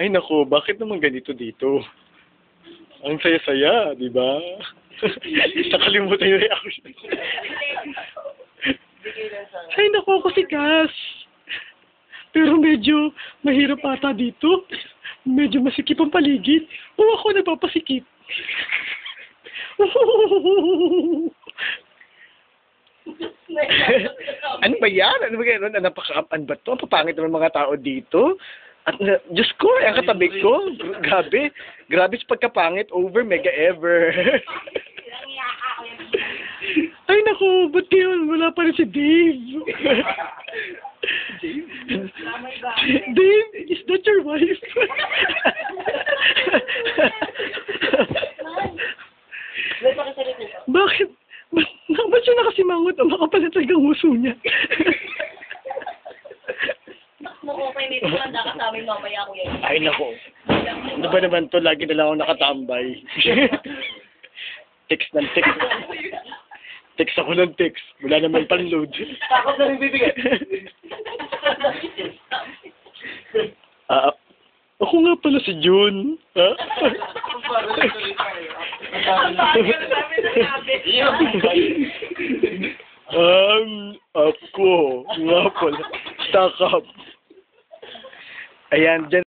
Ay nako, bakit naman ganito dito? Ang saya-saya, di ba? Nakalimutan yung reaction. Ay nako, ako si Cass. Pero medyo mahirap ata dito. Medyo masikip ang paligid. O ako napapasikip. Ano ba yan? Ano ba yan? Napaka-apan ba ito? Papangit naman mga tao dito. At Diyos ko, ang katabi ko. Grabe. Grabe sa pagkapangit. Over, mega ever. Ay naku, ba't yun? Wala pa rin si Dave. Dave, is that your wife? Bakit? Ba't siya nakasimangot? Ang makapalit talagang uso niya. Okay, may tumanda ka sa amin mamaya, kuya. Ay nako. Ano ba naman to? Lagi na lang ako nakatambay. Text ng text. Text ako ng text. Wala naman pan-load. Takot na rin bibigyan. Ako nga pala si June. Ha? Ako nga pala. Stuck up. Ayan, dyan.